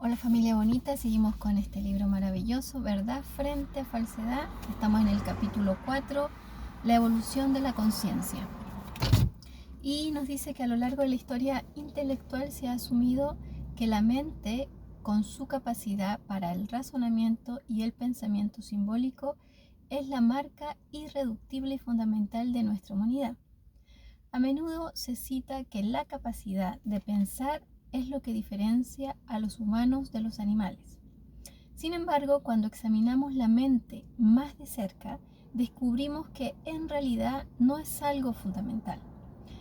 Hola familia bonita, seguimos con este libro maravilloso, Verdad frente a falsedad. Estamos en el capítulo 4, la evolución de la conciencia. Y nos dice que a lo largo de la historia intelectual se ha asumido que la mente, con su capacidad para el razonamiento y el pensamiento simbólico, es la marca irreductible y fundamental de nuestra humanidad. A menudo se cita que la capacidad de pensar es lo que diferencia a los humanos de los animales. Sin embargo, cuando examinamos la mente más de cerca, descubrimos que en realidad no es algo fundamental,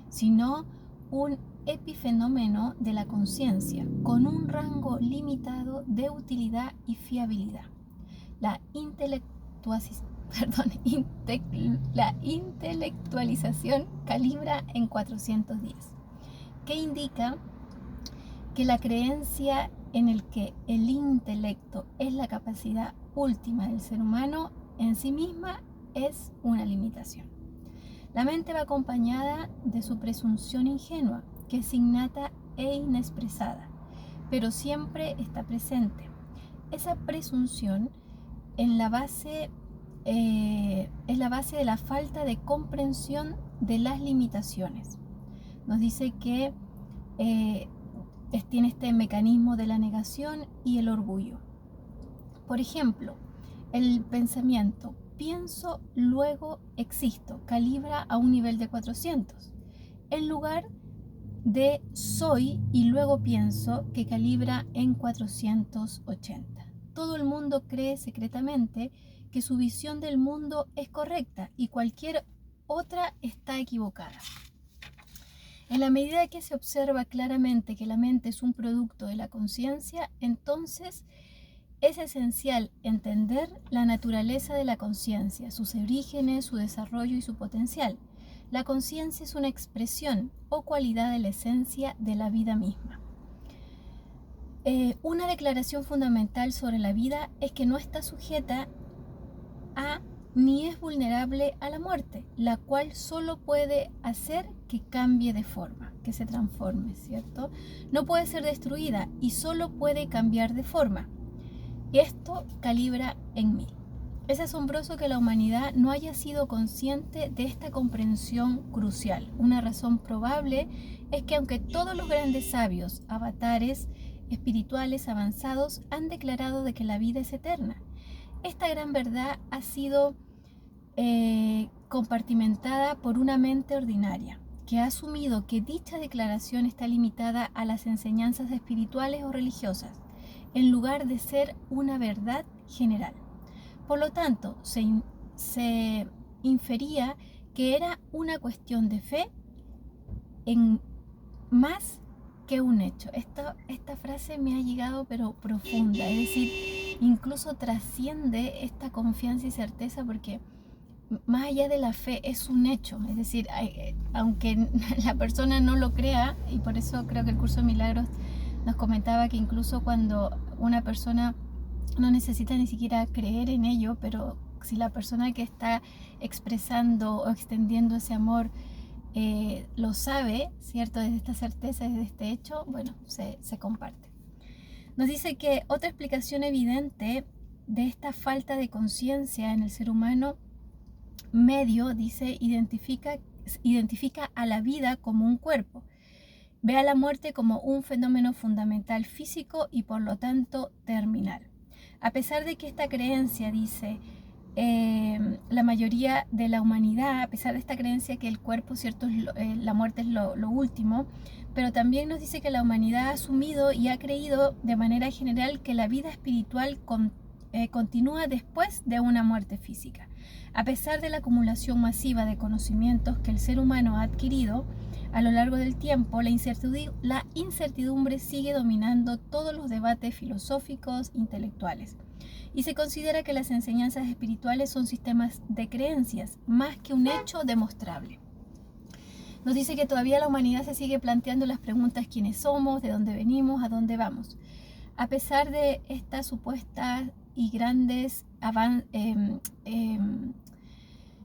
sino un epifenómeno de la conciencia con un rango limitado de utilidad y fiabilidad. La intelectualización calibra en 410, que indica que la creencia en el que el intelecto es la capacidad última del ser humano en sí misma es una limitación. La mente va acompañada de su presunción ingenua, que es innata e inexpresada, pero siempre está presente. Esa presunción es la base de la falta de comprensión de las limitaciones. Nos dice que tiene este mecanismo de la negación y el orgullo. Por ejemplo, el pensamiento pienso, luego existo, calibra a un nivel de 400, en lugar de soy y luego pienso, que calibra en 480. Todo el mundo cree secretamente que su visión del mundo es correcta y cualquier otra está equivocada. En la medida que se observa claramente que la mente es un producto de la conciencia, entonces es esencial entender la naturaleza de la conciencia, sus orígenes, su desarrollo y su potencial. La conciencia es una expresión o cualidad de la esencia de la vida misma. Una declaración fundamental sobre la vida es que no está sujeta a ni es vulnerable a la muerte, la cual solo puede hacer que cambie de forma, que se transforme, ¿cierto? No puede ser destruida y solo puede cambiar de forma. Esto calibra en 1000. Es asombroso que la humanidad no haya sido consciente de esta comprensión crucial. Una razón probable es que aunque todos los grandes sabios, avatares espirituales avanzados han declarado de que la vida es eterna, esta gran verdad ha sido compartimentada por una mente ordinaria, que ha asumido que dicha declaración está limitada a las enseñanzas espirituales o religiosas, en lugar de ser una verdad general. Por lo tanto, se infería que era una cuestión de fe en más que un hecho. Esta frase me ha llegado pero profunda, es decir, incluso trasciende esta confianza y certeza, porque más allá de la fe es un hecho, es decir, aunque la persona no lo crea, y por eso creo que el curso de milagros nos comentaba que incluso cuando una persona no necesita ni siquiera creer en ello, pero si la persona que está expresando o extendiendo ese amor lo sabe, ¿cierto? Desde esta certeza, desde este hecho, bueno, se comparte. Nos dice que otra explicación evidente de esta falta de conciencia en el ser humano medio, dice, identifica a la vida como un cuerpo. Ve a la muerte como un fenómeno fundamental físico y por lo tanto terminal. A pesar de que esta creencia, dice, la mayoría de la humanidad, a pesar de esta creencia que el cuerpo, cierto, la muerte es lo último, pero también nos dice que la humanidad ha asumido y ha creído de manera general que la vida espiritual continúa después de una muerte física. A pesar de la acumulación masiva de conocimientos que el ser humano ha adquirido a lo largo del tiempo, la incertidumbre sigue dominando todos los debates filosóficos, intelectuales. Y se considera que las enseñanzas espirituales son sistemas de creencias, más que un hecho demostrable. Nos dice que todavía la humanidad se sigue planteando las preguntas: ¿quiénes somos? ¿De dónde venimos? ¿A dónde vamos? A pesar de estas supuestas y grandes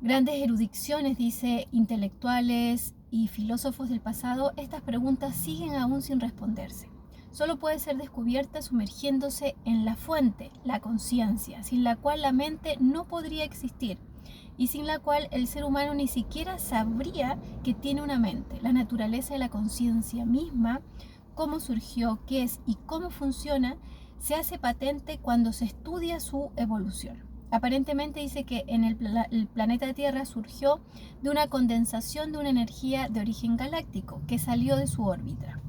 erudiciones, dice, intelectuales y filósofos del pasado, estas preguntas siguen aún sin responderse. solo puede ser descubierta sumergiéndose en la fuente, la conciencia, sin la cual la mente no podría existir y sin la cual el ser humano ni siquiera sabría que tiene una mente. La naturaleza de la conciencia misma, cómo surgió, qué es y cómo funciona, se hace patente cuando se estudia su evolución. Aparentemente dice que en el planeta Tierra surgió de una condensación de una energía de origen galáctico que salió de su órbita.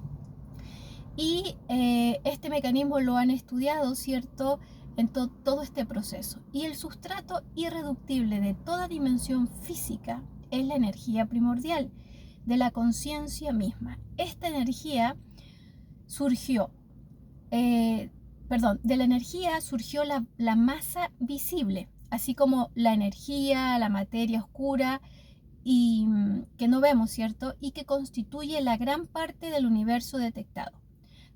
Y este mecanismo lo han estudiado, ¿cierto?, en todo este proceso. Y el sustrato irreductible de toda dimensión física es la energía primordial de la conciencia misma. Esta energía surgió, de la energía surgió la masa visible, así como la energía, la materia oscura, y que no vemos, ¿cierto? Y que constituye la gran parte del universo detectado.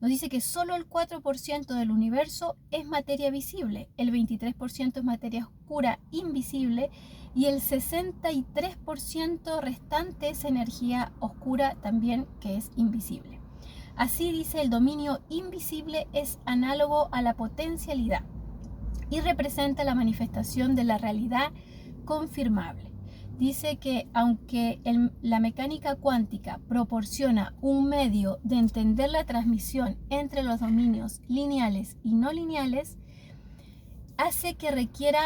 Nos dice que solo el 4% del universo es materia visible, el 23% es materia oscura invisible y el 63% restante es energía oscura también que es invisible. Así dice, el dominio invisible es análogo a la potencialidad y representa la manifestación de la realidad confirmable. Dice que aunque la mecánica cuántica proporciona un medio de entender la transmisión entre los dominios lineales y no lineales, se requiere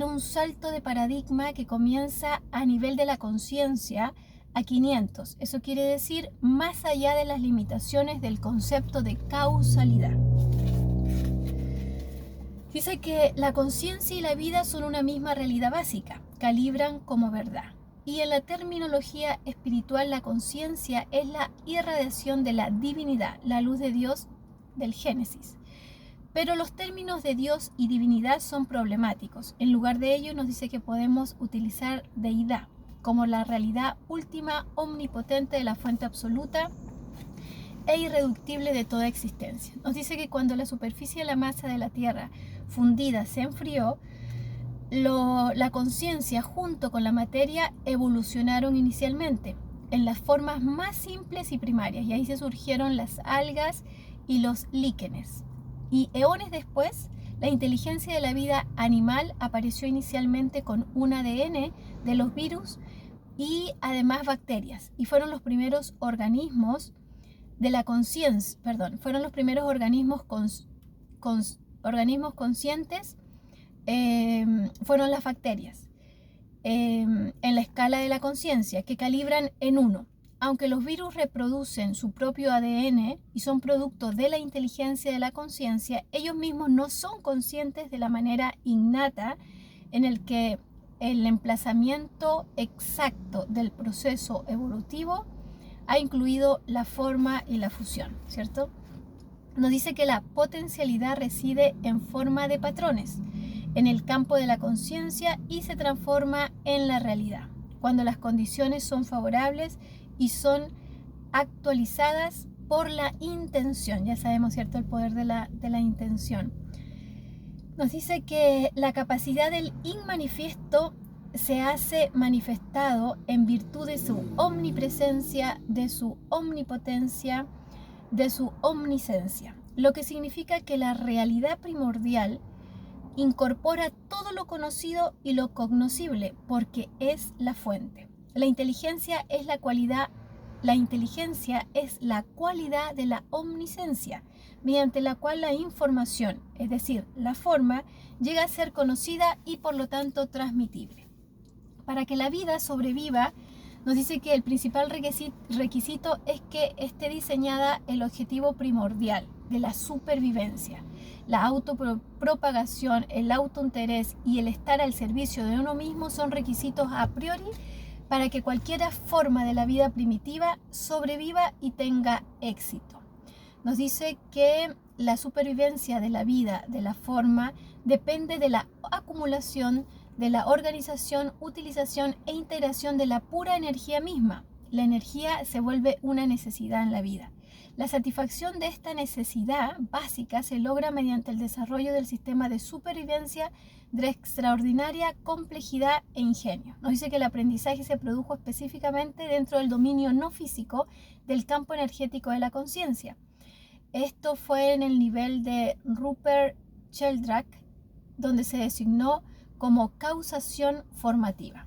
un salto de paradigma que comienza a nivel de la conciencia a 500. Eso quiere decir más allá de las limitaciones del concepto de causalidad. Dice que la conciencia y la vida son una misma realidad básica, calibran como verdad. Y en la terminología espiritual, la conciencia es la irradiación de la divinidad, la luz de Dios del Génesis. Pero los términos de Dios y divinidad son problemáticos. En lugar de ello, nos dice que podemos utilizar deidad como la realidad última, omnipotente de la fuente absoluta e irreductible de toda existencia. Nos dice que cuando la superficie de la masa de la Tierra fundida se enfrió, la conciencia junto con la materia evolucionaron inicialmente en las formas más simples y primarias, y ahí se surgieron las algas y los líquenes. Y eones después, la inteligencia de la vida animal apareció inicialmente con un ADN de los virus y además bacterias, y fueron los primeros organismos de la conciencia, fueron los primeros organismos conscientes, fueron las bacterias, en la escala de la conciencia, que calibran en 1. Aunque los virus reproducen su propio ADN y son producto de la inteligencia de la conciencia, ellos mismos no son conscientes de la manera innata en el que el emplazamiento exacto del proceso evolutivo ha incluido la forma y la fusión, ¿cierto? Nos dice que la potencialidad reside en forma de patrones en el campo de la conciencia y se transforma en la realidad cuando las condiciones son favorables y son actualizadas por la intención. Ya sabemos, ¿cierto?, el poder de la intención. Nos dice que la capacidad del inmanifiesto se hace manifestado en virtud de su omnipresencia, de su omnipotencia, de su omniscencia, lo que significa que la realidad primordial incorpora todo lo conocido y lo cognoscible porque es la fuente. La inteligencia es la cualidad de la omniscencia, mediante la cual la información, es decir, la forma, llega a ser conocida y por lo tanto transmitible. Para que la vida sobreviva, nos dice que el principal requisito es que esté diseñada el objetivo primordial de la supervivencia. La autopropagación, el autointerés y el estar al servicio de uno mismo son requisitos a priori para que cualquier forma de la vida primitiva sobreviva y tenga éxito. Nos dice que la supervivencia de la vida, de la forma, depende de la acumulación, de la organización, utilización e integración de la pura energía misma. La energía se vuelve una necesidad en la vida. La satisfacción de esta necesidad básica se logra mediante el desarrollo del sistema de supervivencia de extraordinaria complejidad e ingenio. Nos dice que el aprendizaje se produjo específicamente dentro del dominio no físico del campo energético de la conciencia. Esto fue en el nivel de Rupert Sheldrake, donde se designó como causación formativa.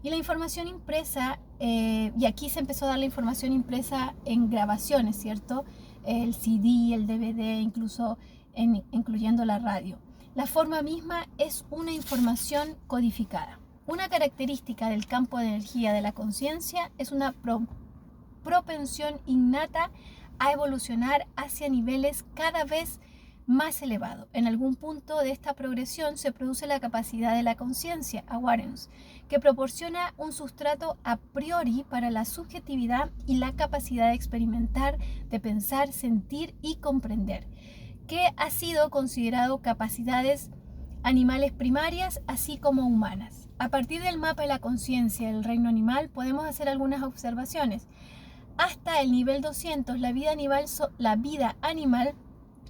Y la información impresa, y aquí se empezó a dar la información impresa en grabaciones, ¿cierto? El CD, el DVD, incluso incluyendo la radio. La forma misma es una información codificada. Una característica del campo de energía de la conciencia es una propensión innata a evolucionar hacia niveles cada vez más elevados. En algún punto de esta progresión se produce la capacidad de la conciencia, awareness, que proporciona un sustrato a priori para la subjetividad y la capacidad de experimentar, de pensar, sentir y comprender, que ha sido considerado capacidades animales primarias así como humanas. A partir del mapa de la conciencia del reino animal podemos hacer algunas observaciones. Hasta el nivel 200, la vida animal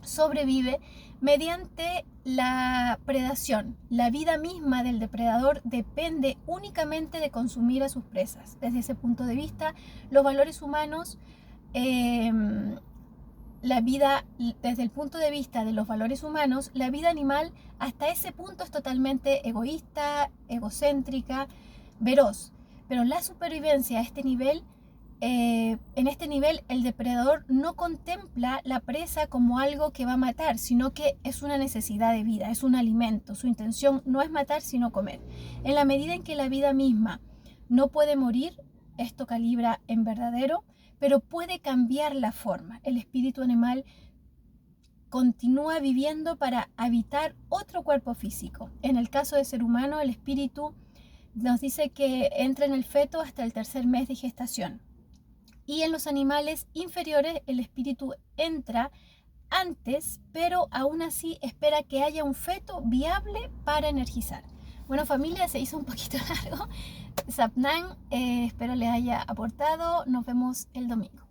sobrevive mediante la predación. La vida misma del depredador depende únicamente de consumir a sus presas. Desde ese punto de vista, los valores humanos, desde el punto de vista de los valores humanos, la vida animal hasta ese punto es totalmente egoísta, egocéntrica, veloz. Pero la supervivencia a este nivel, en este nivel el depredador no contempla la presa como algo que va a matar, sino que es una necesidad de vida, es un alimento. Su intención no es matar, sino comer. En la medida en que la vida misma no puede morir, esto calibra en verdadero, pero puede cambiar la forma. El espíritu animal continúa viviendo para habitar otro cuerpo físico. En el caso del ser humano, el espíritu nos dice que entra en el feto hasta el tercer mes de gestación. Y en los animales inferiores el espíritu entra antes, pero aún así espera que haya un feto viable para energizar. Bueno, familia, se hizo un poquito largo. Sapnan, espero les haya aportado. Nos vemos el domingo.